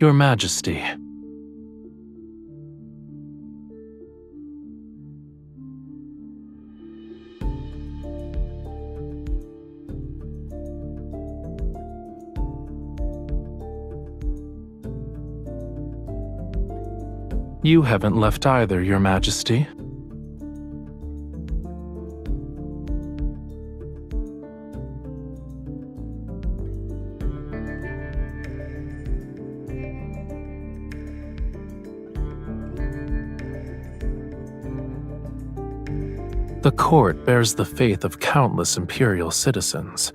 Your Majesty. You haven't left either, Your Majesty. The court bears the faith of countless imperial citizens.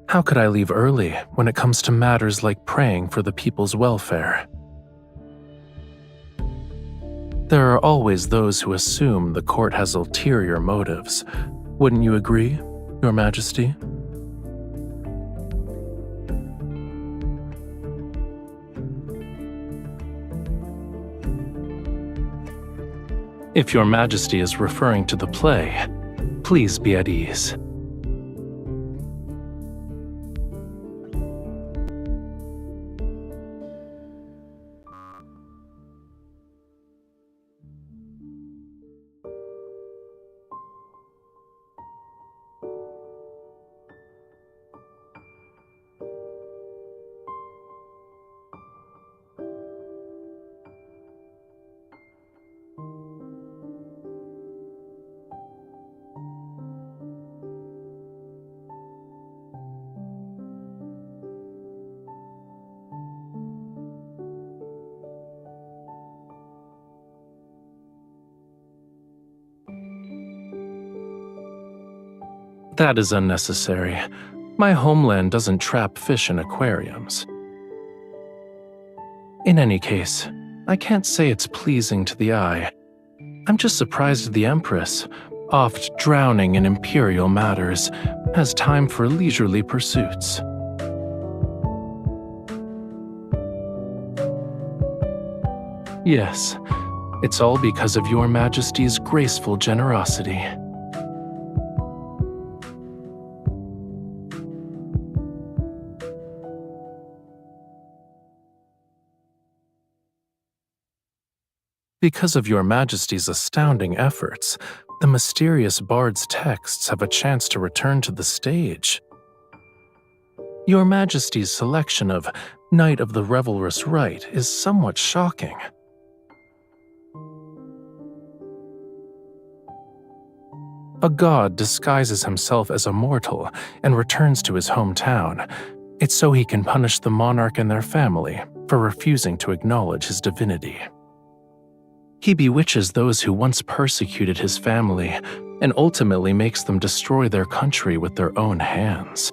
How could I leave early when it comes to matters like praying for the people's welfare? There are always those who assume the court has ulterior motives. Wouldn't you agree, Your Majesty? If Your Majesty is referring to the play, please be at ease. That is unnecessary. My homeland doesn't trap fish in aquariums. In any case, I can't say it's pleasing to the eye. I'm just surprised the Empress, oft drowning in imperial matters, has time for leisurely pursuits. Yes, it's all because of Your Majesty's graceful generosity. Because of Your Majesty's astounding efforts, the mysterious bard's texts have a chance to return to the stage. Your Majesty's selection of Knight of the Revelrous Rite is somewhat shocking. A god disguises himself as a mortal and returns to his hometown. It's so he can punish the monarch and their family for refusing to acknowledge his divinity. He bewitches those who once persecuted his family and ultimately makes them destroy their country with their own hands.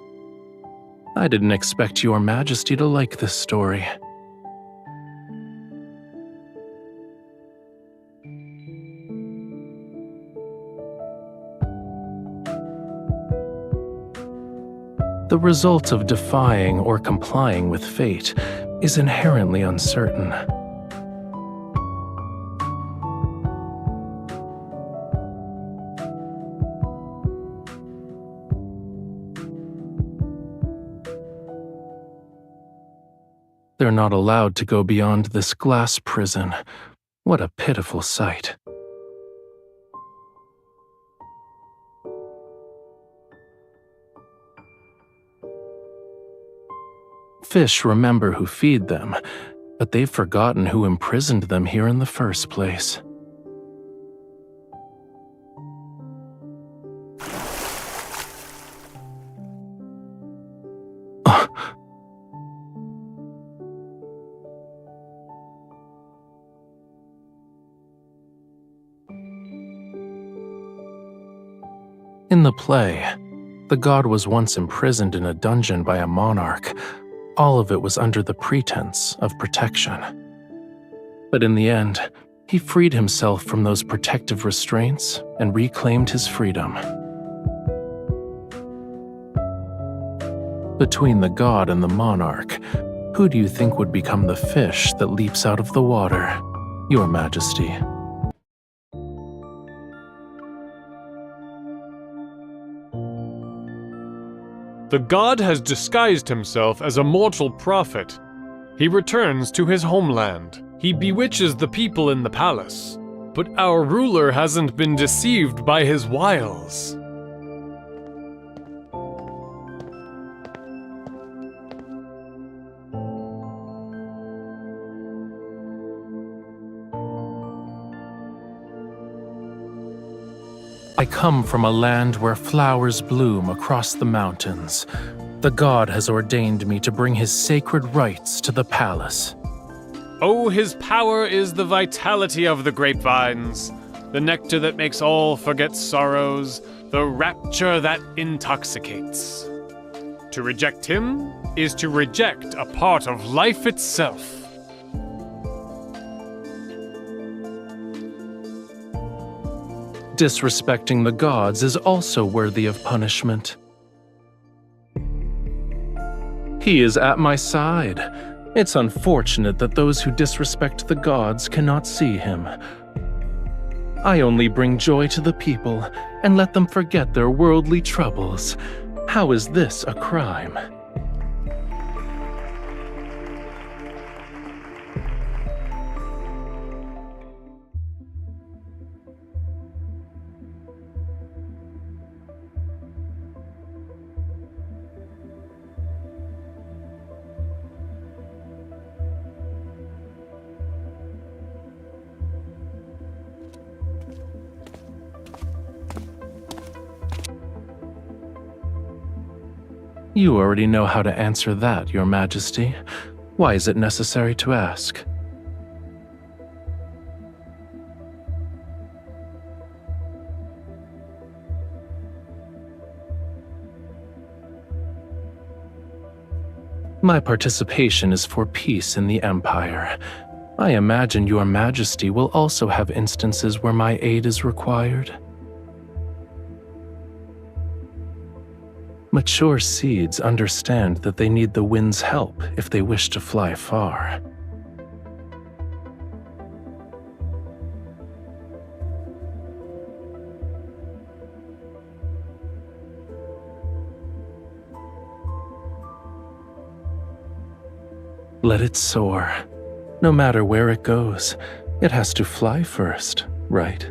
I didn't expect Your Majesty to like this story. The result of defying or complying with fate is inherently uncertain. They're not allowed to go beyond this glass prison. What a pitiful sight. Fish remember who feed them, but they've forgotten who imprisoned them here in the first place. In the play, the god was once imprisoned in a dungeon by a monarch. All of it was under the pretense of protection. But in the end, he freed himself from those protective restraints and reclaimed his freedom. Between the god and the monarch, who do you think would become the fish that leaps out of the water, Your Majesty? The god has disguised himself as a mortal prophet. He returns to his homeland. He bewitches the people in the palace. But our ruler hasn't been deceived by his wiles. I come from a land where flowers bloom across the mountains. The god has ordained me to bring his sacred rites to the palace. Oh, his power is the vitality of the grapevines, the nectar that makes all forget sorrows, the rapture that intoxicates. To reject him is to reject a part of life itself. Disrespecting the gods is also worthy of punishment. He is at my side. It's unfortunate that those who disrespect the gods cannot see him. I only bring joy to the people and let them forget their worldly troubles. How is this a crime? You already know how to answer that, Your Majesty. Why is it necessary to ask? My participation is for peace in the Empire. I imagine Your Majesty will also have instances where my aid is required. Mature seeds understand that they need the wind's help if they wish to fly far. Let it soar. No matter where it goes, it has to fly first, right?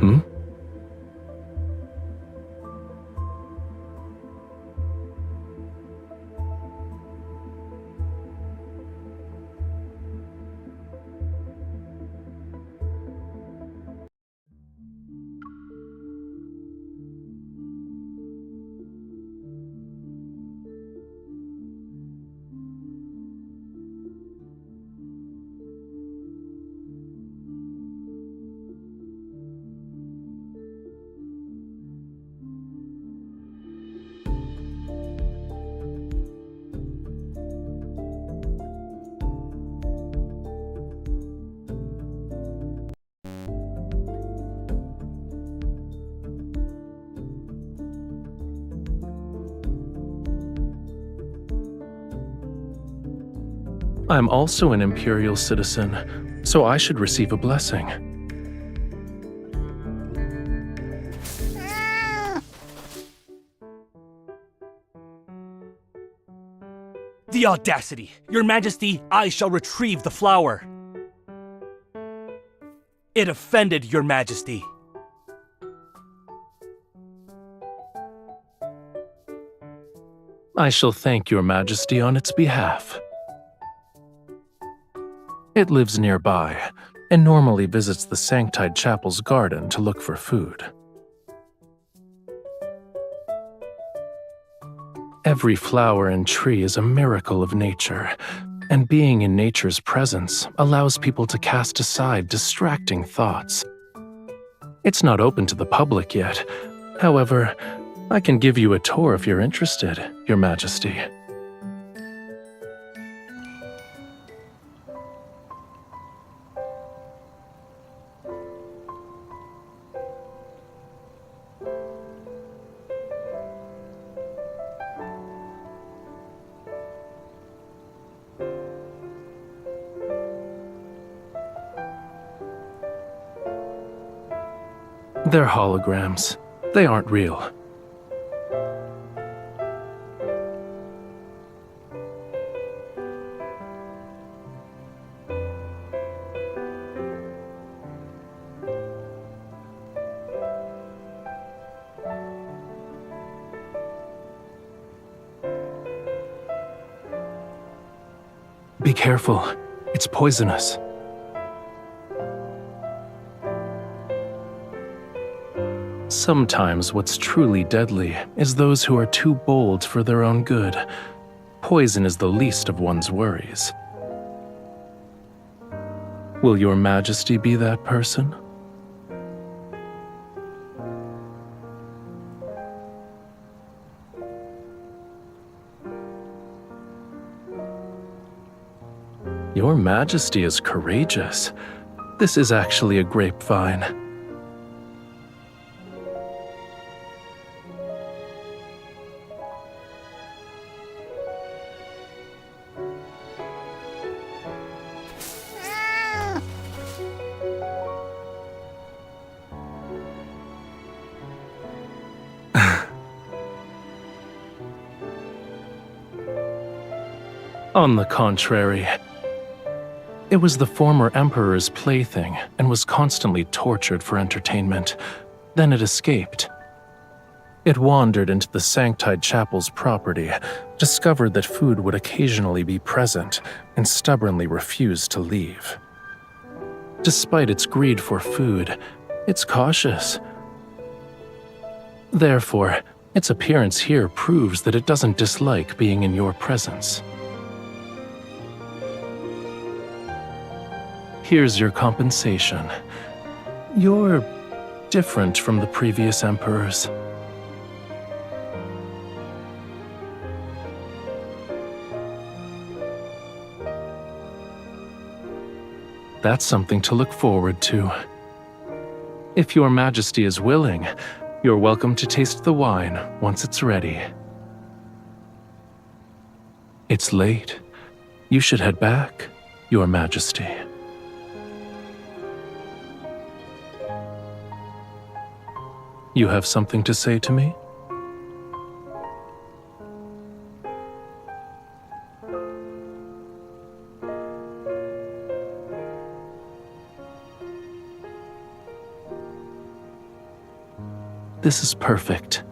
Hmm? I'm also an imperial citizen, so I should receive a blessing. The audacity! Your Majesty, I shall retrieve the flower. It offended Your Majesty. I shall thank Your Majesty on its behalf. It lives nearby, and normally visits the Sanctide Chapel's garden to look for food. Every flower and tree is a miracle of nature, and being in nature's presence allows people to cast aside distracting thoughts. It's not open to the public yet. However, I can give you a tour if you're interested, Your Majesty. They're holograms. They aren't real. Be careful. It's poisonous. Sometimes what's truly deadly is those who are too bold for their own good. Poison is the least of one's worries. Will your Majesty be that person? Your Majesty is courageous. This is actually a grapevine. On the contrary, it was the former emperor's plaything and was constantly tortured for entertainment. Then it escaped. It wandered into the Sanctide Chapel's property, discovered that food would occasionally be present, and stubbornly refused to leave. Despite its greed for food, it's cautious. Therefore, its appearance here proves that it doesn't dislike being in your presence. Here's your compensation. You're different from the previous emperors. That's something to look forward to. If your Majesty is willing, you're welcome to taste the wine once it's ready. It's late. You should head back, Your Majesty. You have something to say to me? This is perfect.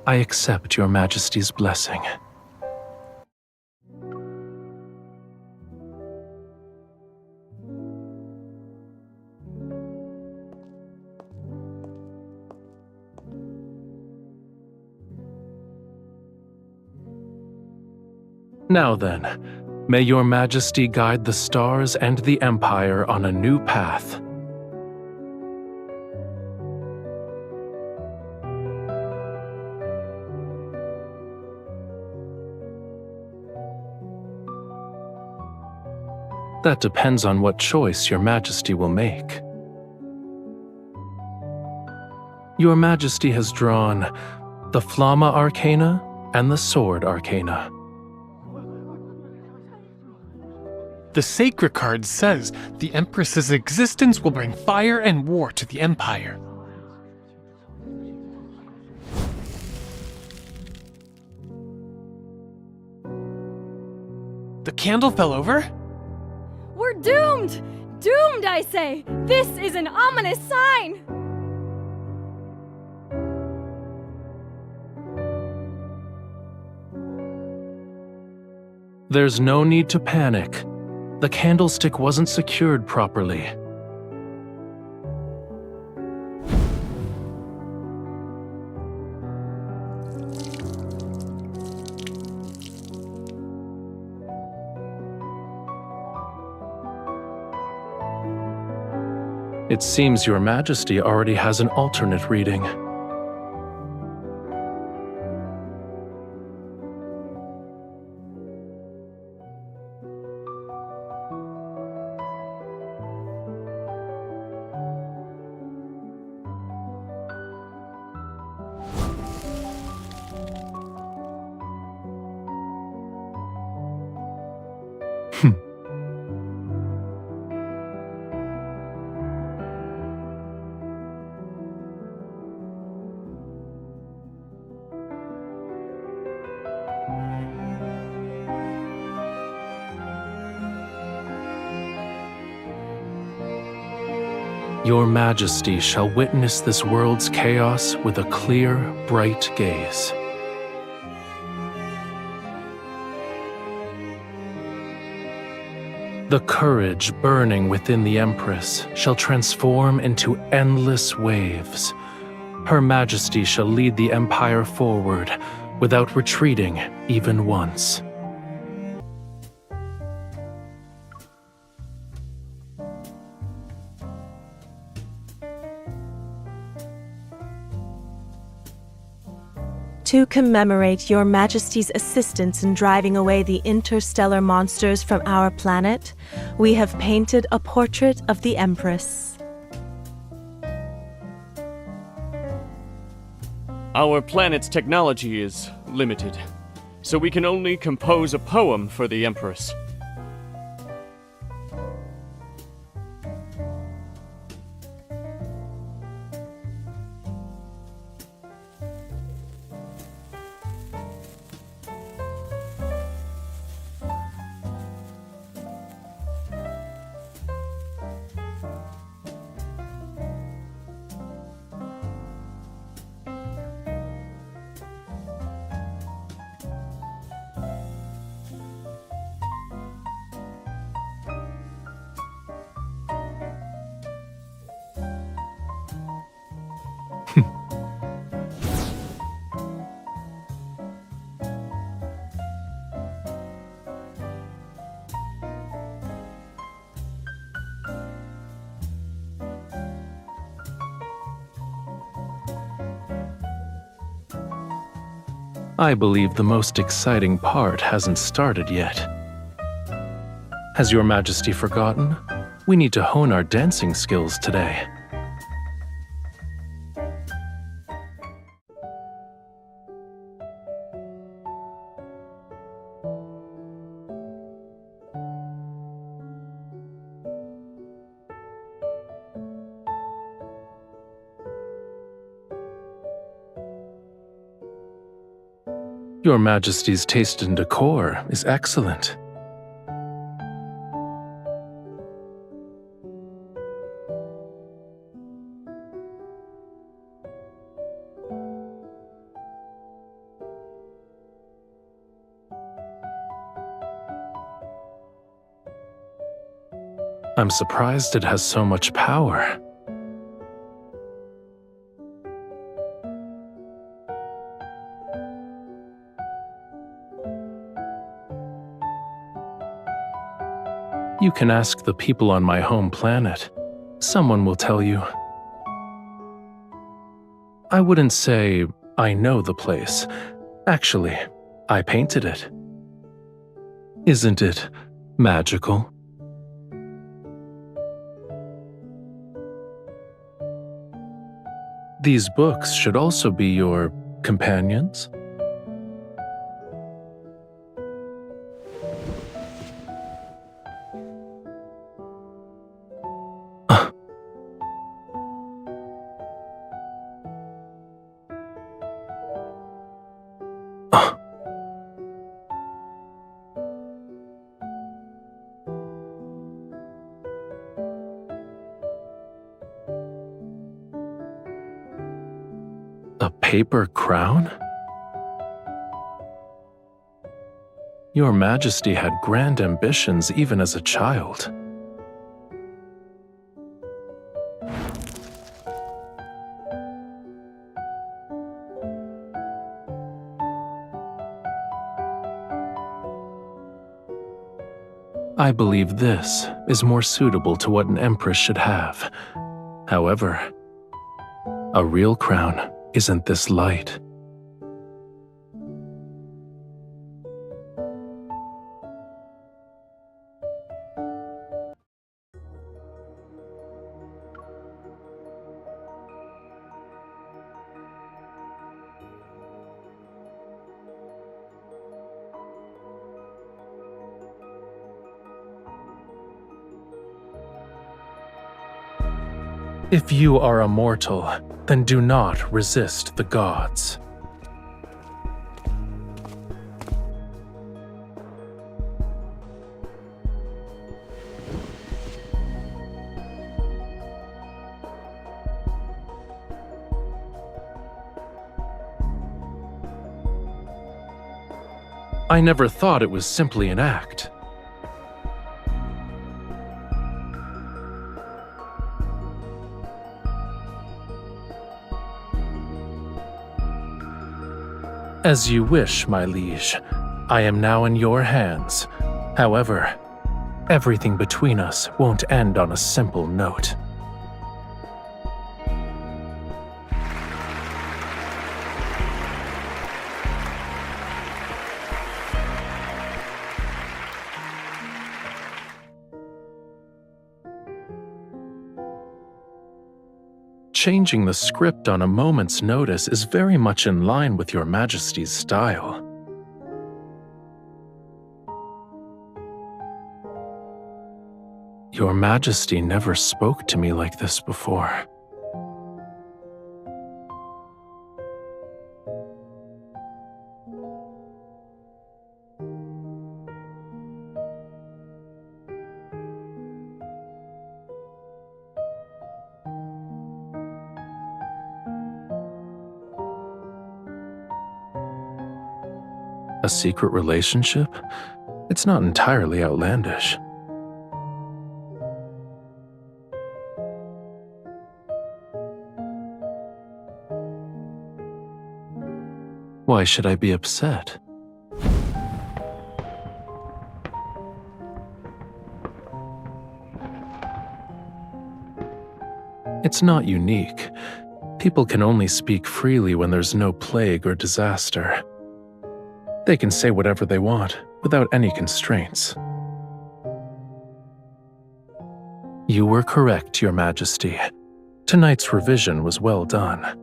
I accept Your Majesty's blessing. Now then, may Your Majesty guide the stars and the Empire on a new path. That depends on what choice Your Majesty will make. Your Majesty has drawn the Flamma Arcana and the Sword Arcana. The Sacred card says the Empress's existence will bring fire and war to the Empire. The candle fell over? We're doomed! Doomed, I say! This is an ominous sign! There's no need to panic. The candlestick wasn't secured properly. It seems Your Majesty already has an alternate reading. Your Majesty shall witness this world's chaos with a clear, bright gaze. The courage burning within the Empress shall transform into endless waves. Her Majesty shall lead the Empire forward without retreating even once. To commemorate Your Majesty's assistance in driving away the interstellar monsters from our planet, we have painted a portrait of the Empress. Our planet's technology is limited, so we can only compose a poem for the Empress. I believe the most exciting part hasn't started yet. Has Your Majesty forgotten? We need to hone our dancing skills today. Your Majesty's taste in decor is excellent. I'm surprised it has so much power. You can ask the people on my home planet. Someone will tell you. I wouldn't say I know the place. Actually, I painted it. Isn't it magical? These books should also be your companions. A paper crown? Your Majesty had grand ambitions even as a child. I believe this is more suitable to what an empress should have. However, a real crown isn't this light. If you are a mortal, then do not resist the gods. I never thought it was simply an act. As you wish, my liege. I am now in your hands. However, everything between us won't end on a simple note. Changing the script on a moment's notice is very much in line with your Majesty's style. Your Majesty never spoke to me like this before. A secret relationship? It's not entirely outlandish. Why should I be upset? It's not unique. People can only speak freely when there's no plague or disaster. They can say whatever they want, without any constraints. You were correct, Your Majesty. Tonight's revision was well done.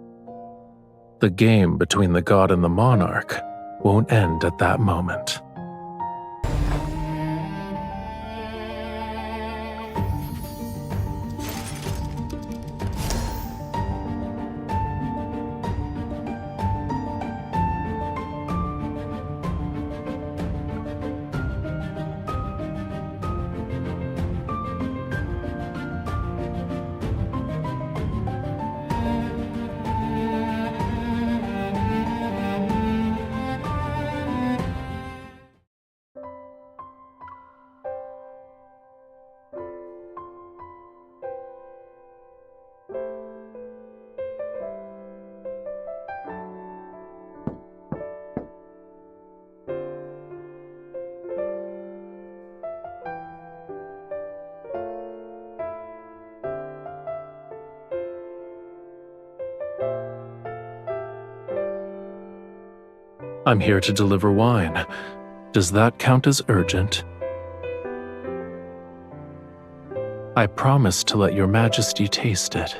The game between the god and the monarch won't end at that moment. I'm here to deliver wine. Does that count as urgent? I promise to let Your Majesty taste it.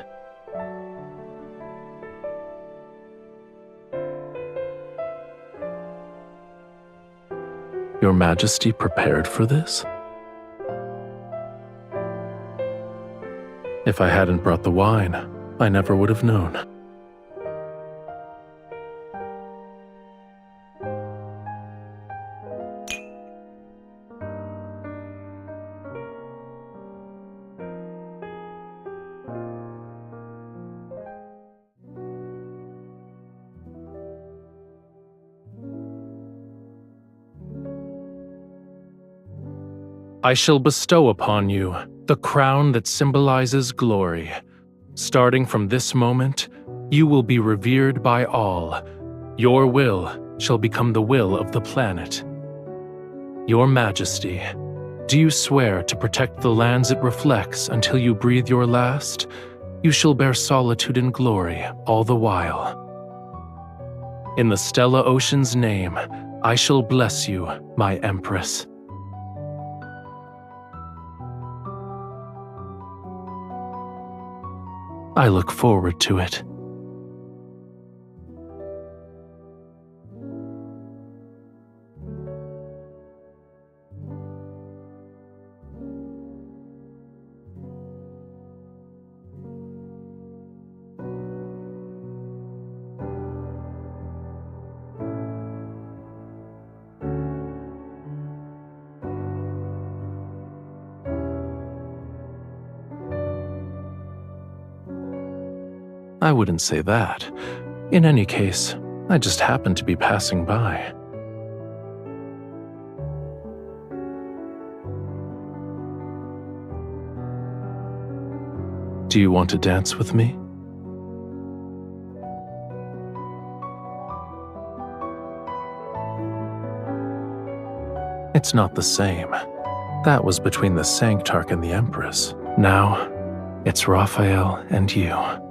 Your Majesty prepared for this? If I hadn't brought the wine, I never would have known. I shall bestow upon you the crown that symbolizes glory. Starting from this moment, you will be revered by all. Your will shall become the will of the planet. Your Majesty, do you swear to protect the lands it reflects until you breathe your last? You shall bear solitude and glory all the while. In the Stella Ocean's name, I shall bless you, my Empress. I look forward to it. I wouldn't say that. In any case, I just happened to be passing by. Do you want to dance with me? It's not the same. That was between the Sanctarch and the Empress. Now, it's Rafayel and you.